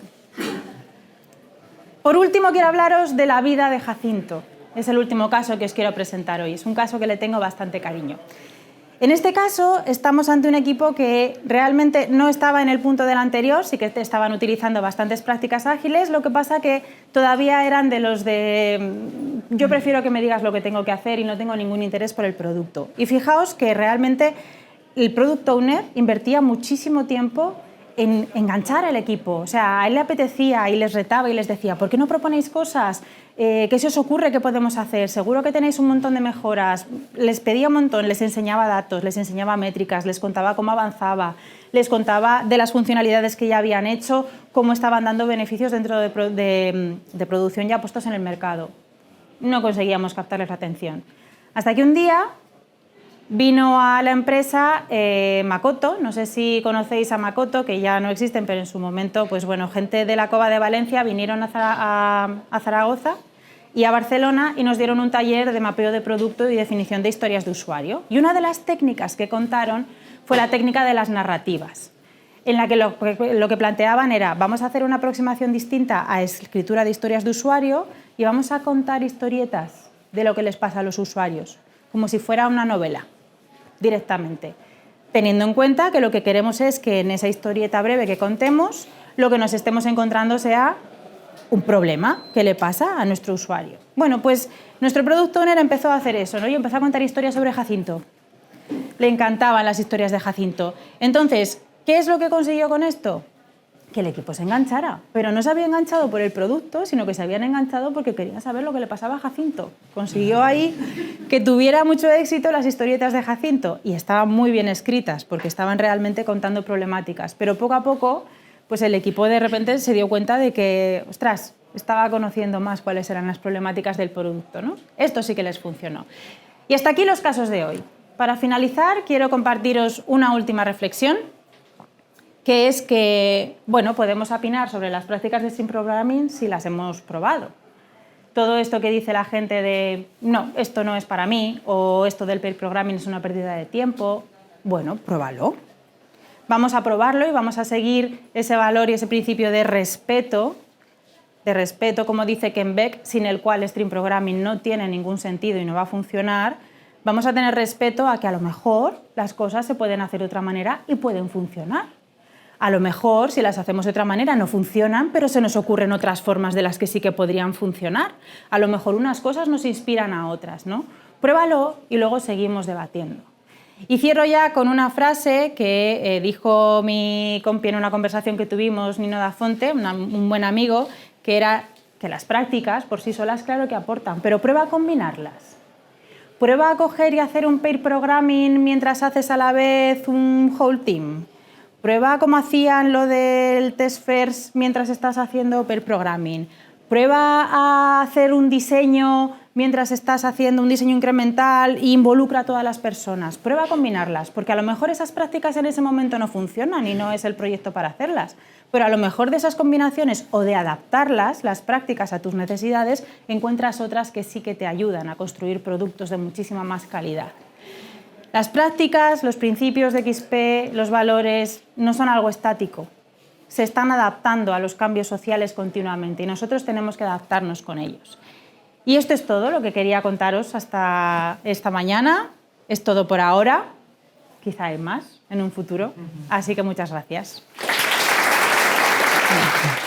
Por último, quiero hablaros de la vida de Jacinto. Es el último caso que os quiero presentar hoy. Es un caso que le tengo bastante cariño. En este caso, estamos ante un equipo que realmente no estaba en el punto del anterior, sí que estaban utilizando bastantes prácticas ágiles, lo que pasa que todavía eran de los de yo prefiero que me digas lo que tengo que hacer y no tengo ningún interés por el producto. Y fijaos que realmente el product owner invertía muchísimo tiempo en enganchar al equipo. O sea, a él le apetecía y les retaba y les decía, ¿por qué no proponéis cosas? ¿Qué se os ocurre que podemos hacer? Seguro que tenéis un montón de mejoras. Les pedía un montón, les enseñaba datos, les enseñaba métricas, les contaba cómo avanzaba, les contaba de las funcionalidades que ya habían hecho, cómo estaban dando beneficios dentro de producción ya puestos en el mercado. No conseguíamos captarles la atención. Hasta que un día vino a la empresa Makoto, no sé si conocéis a Makoto, que ya no existen, pero en su momento, pues bueno, gente de la Cova de Valencia vinieron a Zaragoza y a Barcelona y nos dieron un taller de mapeo de producto y definición de historias de usuario. Y una de las técnicas que contaron fue la técnica de las narrativas, en la que lo que planteaban era: vamos a hacer una aproximación distinta a escritura de historias de usuario y vamos a contar historietas de lo que les pasa a los usuarios, como si fuera una novela, directamente, teniendo en cuenta que lo que queremos es que en esa historieta breve que contemos, lo que nos estemos encontrando sea un problema que le pasa a nuestro usuario. Bueno, pues nuestro Product Owner empezó a hacer eso, ¿no? Y empezó a contar historias sobre Jacinto. Le encantaban las historias de Jacinto. Entonces, ¿qué es lo que consiguió con esto? Que el equipo se enganchara, pero no se había enganchado por el producto, sino que se habían enganchado porque querían saber lo que le pasaba a Jacinto. Consiguió ahí que tuviera mucho éxito las historietas de Jacinto, y estaban muy bien escritas porque estaban realmente contando problemáticas, pero poco a poco pues el equipo de repente se dio cuenta de que, ostras, estaba conociendo más cuáles eran las problemáticas del producto, ¿no? Esto sí que les funcionó. Y hasta aquí los casos de hoy. Para finalizar, quiero compartiros una última reflexión, que es que, bueno, podemos opinar sobre las prácticas de Stream Programming si las hemos probado. Todo esto que dice la gente de, no, esto no es para mí, o esto del pair programming es una pérdida de tiempo, bueno, pruébalo. Vamos a probarlo y vamos a seguir ese valor y ese principio de respeto, como dice Ken Beck, sin el cual Stream Programming no tiene ningún sentido y no va a funcionar. Vamos a tener respeto a que a lo mejor las cosas se pueden hacer de otra manera y pueden funcionar. A lo mejor, si las hacemos de otra manera, no funcionan, pero se nos ocurren otras formas de las que sí que podrían funcionar. A lo mejor unas cosas nos inspiran a otras, ¿no? Pruébalo y luego seguimos debatiendo. Y cierro ya con una frase que dijo mi compi en una conversación que tuvimos, Nino da Fonte, un buen amigo, que era que las prácticas por sí solas, claro que aportan, pero prueba a combinarlas. Prueba a coger y hacer un pair programming mientras haces a la vez un whole team. Prueba como hacían lo del test first mientras estás haciendo pair programming. Prueba a hacer un diseño mientras estás haciendo un diseño incremental e involucra a todas las personas. Prueba a combinarlas, porque a lo mejor esas prácticas en ese momento no funcionan y no es el proyecto para hacerlas. Pero a lo mejor de esas combinaciones o de adaptarlas, las prácticas a tus necesidades, encuentras otras que sí que te ayudan a construir productos de muchísima más calidad. Las prácticas, los principios de XP, los valores, no son algo estático. Se están adaptando a los cambios sociales continuamente y nosotros tenemos que adaptarnos con ellos. Y esto es todo lo que quería contaros hasta esta mañana. Es todo por ahora. Quizá hay más en un futuro. Así que muchas gracias.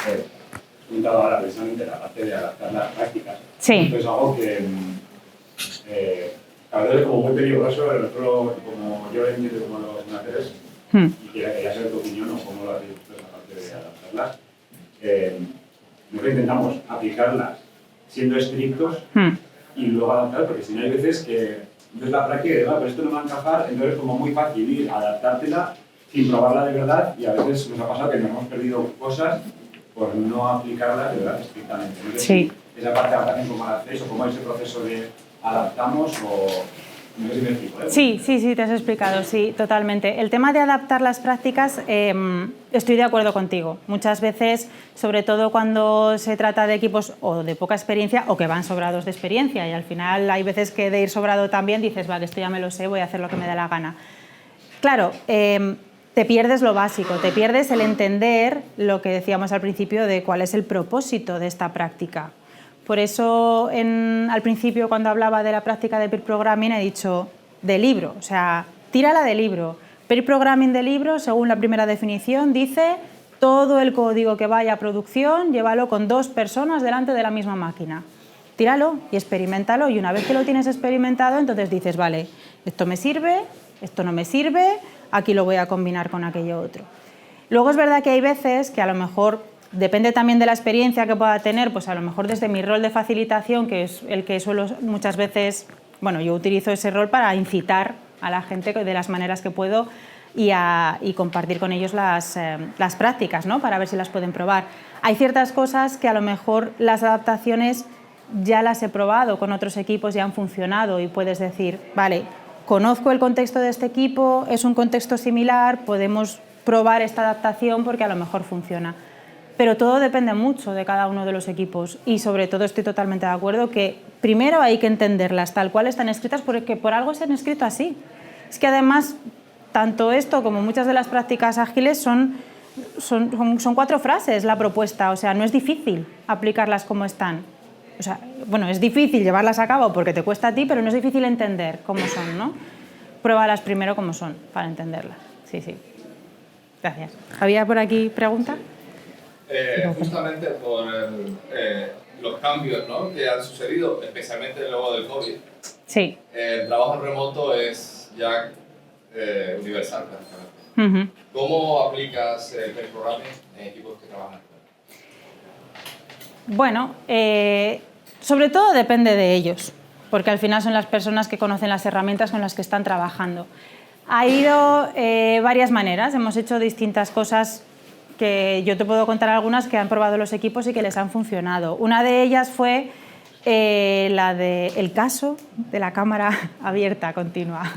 He comentado ahora precisamente la parte de adaptar las prácticas. Sí. Esto es algo que a veces es como muy peligroso, pero nosotros, como yo entiendo como los naceres, y quería saber tu opinión o cómo lo hacéis ustedes aparte de adaptarlas. Nosotros intentamos aplicarlas siendo estrictos y luego adaptar, porque si no hay veces que ves la práctica y dices, pero esto no me va a encajar, entonces es como muy fácil ir a adaptártela sin probarla de verdad, y a veces nos ha pasado que nos hemos perdido cosas por no aplicarlas de verdad estrictamente. No sé si esa parte de adaptación, ¿cómo la hacéis o cómo es ese proceso de adaptamos o...? No sé si me explico, ¿eh? Sí, te has explicado, sí, totalmente. El tema de adaptar las prácticas, estoy de acuerdo contigo. Muchas veces, sobre todo cuando se trata de equipos o de poca experiencia o que van sobrados de experiencia, y al final hay veces que de ir sobrado también dices, vale, esto ya me lo sé, voy a hacer lo que me dé la gana. Claro, te pierdes lo básico, te pierdes el entender lo que decíamos al principio de cuál es el propósito de esta práctica. Por eso, al principio, cuando hablaba de la práctica de pair programming, he dicho de libro, o sea, tírala de libro. Pair programming de libro, según la primera definición, dice todo el código que vaya a producción, llévalo con 2 personas delante de la misma máquina. Tíralo y experiméntalo, y una vez que lo tienes experimentado, entonces dices, vale, esto me sirve, esto no me sirve, aquí lo voy a combinar con aquello otro. Luego es verdad que hay veces que a lo mejor... Depende también de la experiencia que pueda tener, pues a lo mejor desde mi rol de facilitación, que es el que suelo muchas veces, bueno, yo utilizo ese rol para incitar a la gente de las maneras que puedo y compartir con ellos las prácticas, ¿no? Para ver si las pueden probar. Hay ciertas cosas que a lo mejor las adaptaciones ya las he probado con otros equipos y han funcionado y puedes decir, vale, conozco el contexto de este equipo, es un contexto similar, podemos probar esta adaptación porque a lo mejor funciona. pero todo depende mucho de cada uno de los equipos y sobre todo estoy totalmente de acuerdo que primero hay que entenderlas tal cual están escritas porque por algo se han escrito así. Es que además tanto esto como muchas de las prácticas ágiles son 4 frases la propuesta, o sea, no es difícil aplicarlas como están. O sea, bueno, es difícil llevarlas a cabo porque te cuesta a ti, pero no es difícil entender cómo son, ¿no? Pruébalas primero como son para entenderlas. Sí, sí. Gracias. ¿Había por aquí pregunta? Justamente por los cambios, ¿no?, que han sucedido, especialmente luego del COVID. Sí. El trabajo remoto es ya universal prácticamente. ¿Cómo aplicas el pair programming en equipos que trabajan? Bueno, sobre todo depende de ellos, porque al final son las personas que conocen las herramientas con las que están trabajando. Ha ido varias maneras, hemos hecho distintas cosas que yo te puedo contar algunas que han probado los equipos y que les han funcionado. Una de ellas fue la del caso de la cámara abierta continua.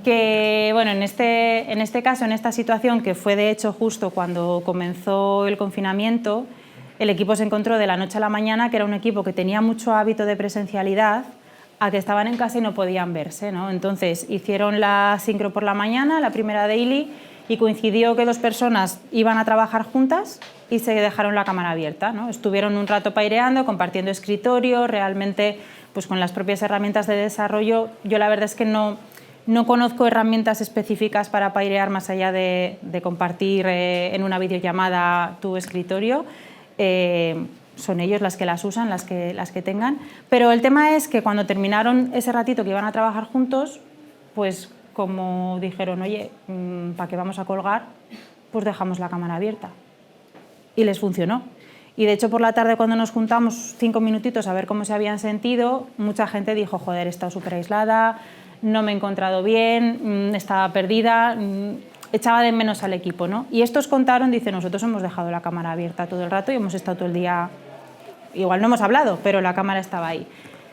Que, bueno, en este caso, en esta situación, que fue de hecho justo cuando comenzó el confinamiento, el equipo se encontró de la noche a la mañana que era un equipo que tenía mucho hábito de presencialidad, a que estaban en casa y no podían verse, ¿no? Entonces hicieron la sincro por la mañana, la primera daily, y coincidió que 2 personas iban a trabajar juntas y se dejaron la cámara abierta, ¿no? Estuvieron un rato paireando, compartiendo escritorio, realmente pues con las propias herramientas de desarrollo. Yo la verdad es que no conozco herramientas específicas para pairear más allá de compartir en una videollamada tu escritorio. Son ellos las que las usan, las que tengan. Pero el tema es que cuando terminaron ese ratito que iban a trabajar juntos, pues como dijeron, oye, ¿para qué vamos a colgar? Pues dejamos la cámara abierta. Y les funcionó. Y de hecho por la tarde cuando nos juntamos 5 minutitos a ver cómo se habían sentido, mucha gente dijo, joder, he estado súper aislada, no me he encontrado bien, estaba perdida, echaba de menos al equipo, ¿no? Y estos contaron, dice, nosotros hemos dejado la cámara abierta todo el rato y hemos estado todo el día, igual no hemos hablado, pero la cámara estaba ahí.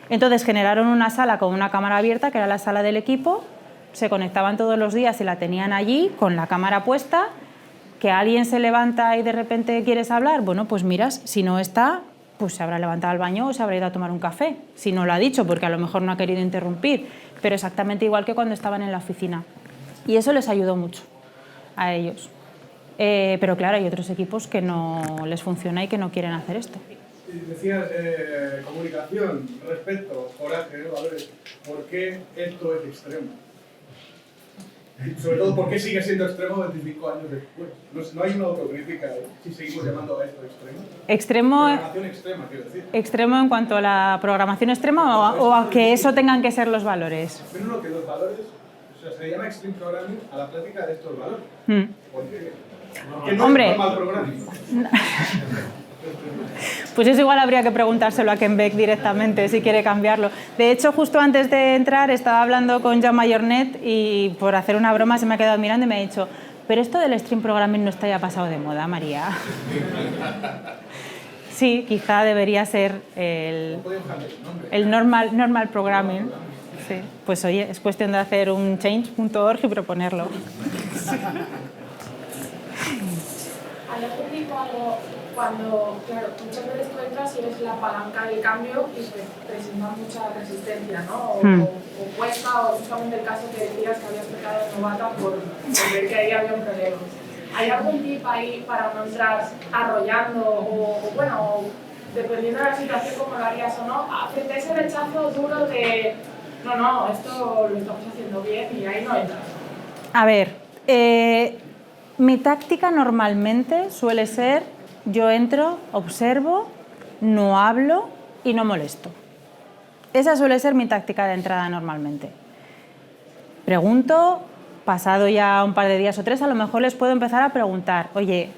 Entonces generaron una sala con una cámara abierta, que era la sala del equipo, se conectaban todos los días y la tenían allí con la cámara puesta, que alguien se levanta y de repente quieres hablar, bueno, pues miras, si no está, pues se habrá levantado al baño o se habrá ido a tomar un café, si no lo ha dicho, porque a lo mejor no ha querido interrumpir, pero exactamente igual que cuando estaban en la oficina. Y eso les ayudó mucho a ellos. Pero claro, hay otros equipos que no les funciona y que no quieren hacer esto. Decías comunicación, respeto, coraje, valores. ¿Por qué esto es extremo? Sobre todo, ¿por qué sigue siendo extremo 25 años después? ¿No hay una autocrítica si seguimos llamando a esto extremo? Extremo, programación extrema, quiero decir. ¿Extremo en cuanto a la programación extrema o a que eso tengan que ser los valores? Pero no, que los valores, o sea, se le llama extreme programming a la práctica de estos valores. ¿Por qué? Que no Hombre, es normal programming. Pues eso igual habría que preguntárselo a Ken Beck directamente si quiere cambiarlo. De hecho, justo antes de entrar estaba hablando con Jaume Jornet y por hacer una broma se me ha quedado mirando y me ha dicho, pero esto del stream programming no está ya pasado de moda, María. Sí, quizá debería ser el normal programming. Sí. Pues oye, es cuestión de hacer un change.org y proponerlo. Cuando, claro, muchas veces tú entras y eres la palanca del cambio y te presenta mucha resistencia, ¿no? O cuesta, o justamente el caso que decías que habías pecado de novata por ver que ahí había un problema. ¿Hay algún tip ahí para no entrar arrollando o bueno, dependiendo de la situación como lo harías o no, frente a ese rechazo duro de no, esto lo estamos haciendo bien y ahí no entras? A ver, mi táctica normalmente suele ser yo entro, observo, no hablo y no molesto. Esa suele ser mi táctica de entrada normalmente. Pregunto, pasado ya un par de días o 3, a lo mejor les puedo empezar a preguntar, oye,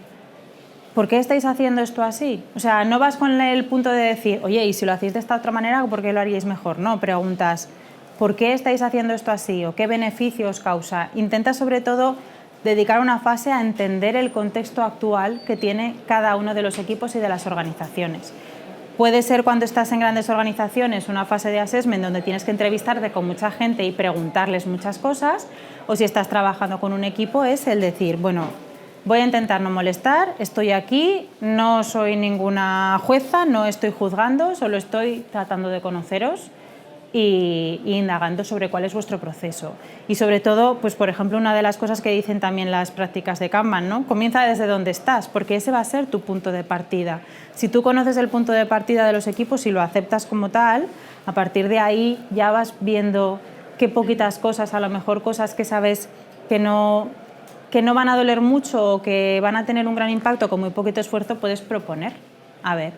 ¿por qué estáis haciendo esto así? O sea, no vas con el punto de decir, oye, y si lo hacéis de esta otra manera, ¿por qué lo haríais mejor? No, preguntas, ¿por qué estáis haciendo esto así? ¿O qué beneficio os causa? Intenta sobre todo dedicar una fase a entender el contexto actual que tiene cada uno de los equipos y de las organizaciones. Puede ser cuando estás en grandes organizaciones una fase de assessment donde tienes que entrevistarte con mucha gente y preguntarles muchas cosas, o si estás trabajando con un equipo es el decir, bueno, voy a intentar no molestar, estoy aquí, no soy ninguna jueza, no estoy juzgando, solo estoy tratando de conoceros y indagando sobre cuál es vuestro proceso. Y sobre todo, pues por ejemplo, una de las cosas que dicen también las prácticas de Kanban, ¿no? Comienza desde donde estás, porque ese va a ser tu punto de partida. Si tú conoces el punto de partida de los equipos y lo aceptas como tal, a partir de ahí ya vas viendo qué poquitas cosas, a lo mejor cosas que sabes que no van a doler mucho o que van a tener un gran impacto con muy poquito esfuerzo, puedes proponer. A ver,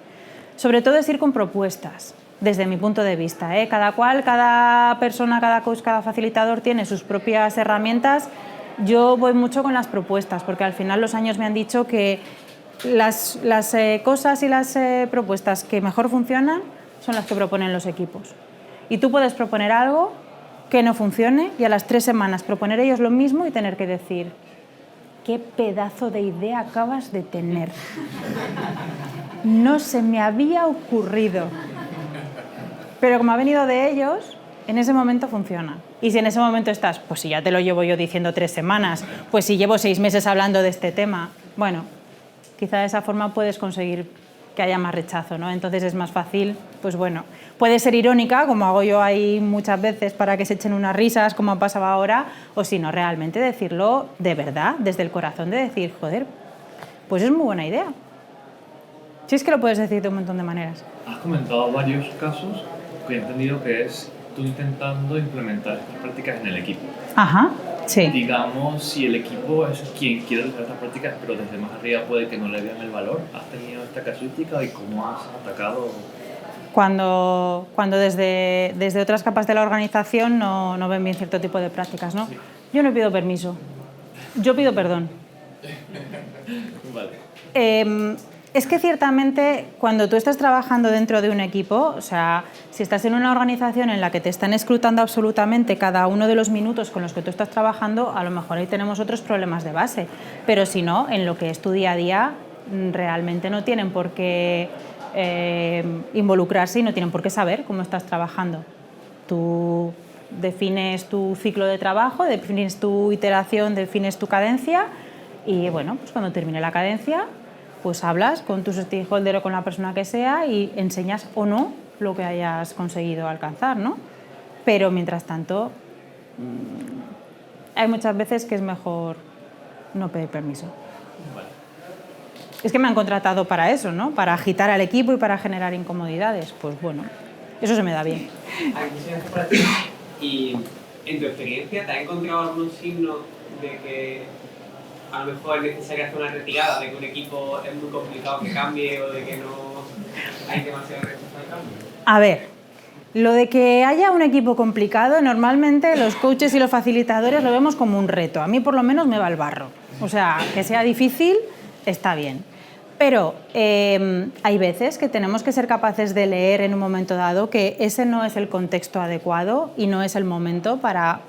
sobre todo es ir con propuestas. Desde mi punto de vista, ¿eh? Cada persona, cada coach, cada facilitador tiene sus propias herramientas. Yo voy mucho con las propuestas, porque al final los años me han dicho que las cosas y las propuestas que mejor funcionan son las que proponen los equipos. Y tú puedes proponer algo que no funcione y a las 3 semanas proponer ellos lo mismo y tener que decir: ¿qué pedazo de idea acabas de tener? No se me había ocurrido. Pero como ha venido de ellos, en ese momento funciona. Y si en ese momento estás, pues si ya te lo llevo yo diciendo 3 semanas, pues si llevo 6 meses hablando de este tema, bueno, quizá de esa forma puedes conseguir que haya más rechazo, ¿no? Entonces es más fácil, pues bueno, puede ser irónica, como hago yo ahí muchas veces para que se echen unas risas, como ha pasado ahora, o si no, realmente decirlo de verdad, desde el corazón, de decir, joder, pues es muy buena idea. Si es que lo puedes decir de un montón de maneras. Has comentado varios casos que he entendido que es tú intentando implementar estas prácticas en el equipo. Ajá, sí. Digamos, si el equipo es quien quiere realizar estas prácticas, pero desde más arriba puede que no le vean el valor, ¿has tenido esta casuística y cómo has atacado? Cuando desde otras capas de la organización no ven bien cierto tipo de prácticas, ¿no? Sí. Yo no pido permiso, yo pido perdón. Vale. Es que ciertamente cuando tú estás trabajando dentro de un equipo, o sea, si estás en una organización en la que te están escrutando absolutamente cada uno de los minutos con los que tú estás trabajando, a lo mejor ahí tenemos otros problemas de base. Pero si no, en lo que es tu día a día, realmente no tienen por qué involucrarse y no tienen por qué saber cómo estás trabajando. Tú defines tu ciclo de trabajo, defines tu iteración, defines tu cadencia y bueno, pues cuando termine la cadencia, pues hablas con tus stakeholders o con la persona que sea y enseñas o no lo que hayas conseguido alcanzar, ¿no? Pero mientras tanto, hay muchas veces que es mejor no pedir permiso. Vale. Es que me han contratado para eso, ¿no? Para agitar al equipo y para generar incomodidades. Pues bueno, eso se me da bien. Y en tu experiencia, ¿te has encontrado algún signo de que a lo mejor es necesario hacer una retirada, de que un equipo es muy complicado que cambie o de que no hay demasiado rechazo al cambio? A ver, lo de que haya un equipo complicado, normalmente los coaches y los facilitadores lo vemos como un reto. A mí por lo menos me va el barro. O sea, que sea difícil, está bien. Pero hay veces que tenemos que ser capaces de leer en un momento dado que ese no es el contexto adecuado y no es el momento para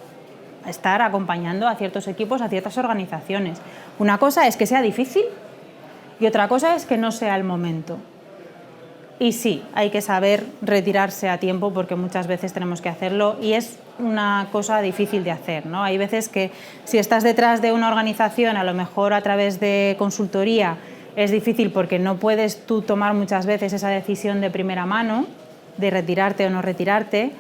estar acompañando a ciertos equipos, a ciertas organizaciones. Una cosa es que sea difícil y otra cosa es que no sea el momento. Y sí, hay que saber retirarse a tiempo porque muchas veces tenemos que hacerlo y es una cosa difícil de hacer, ¿no? Hay veces que si estás detrás de una organización, a lo mejor a través de consultoría, es difícil porque no puedes tú tomar muchas veces esa decisión de primera mano, de retirarte o no retirarte.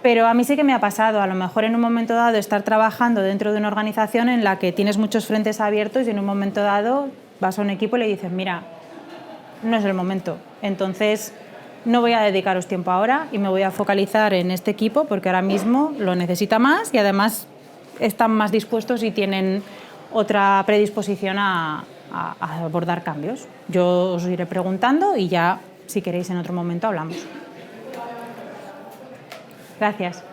Pero a mí sí que me ha pasado, a lo mejor en un momento dado, estar trabajando dentro de una organización en la que tienes muchos frentes abiertos y en un momento dado vas a un equipo y le dices, mira, no es el momento, entonces no voy a dedicaros tiempo ahora y me voy a focalizar en este equipo porque ahora mismo lo necesita más y además están más dispuestos y tienen otra predisposición a abordar cambios. Yo os iré preguntando y ya, si queréis, en otro momento hablamos. Gracias.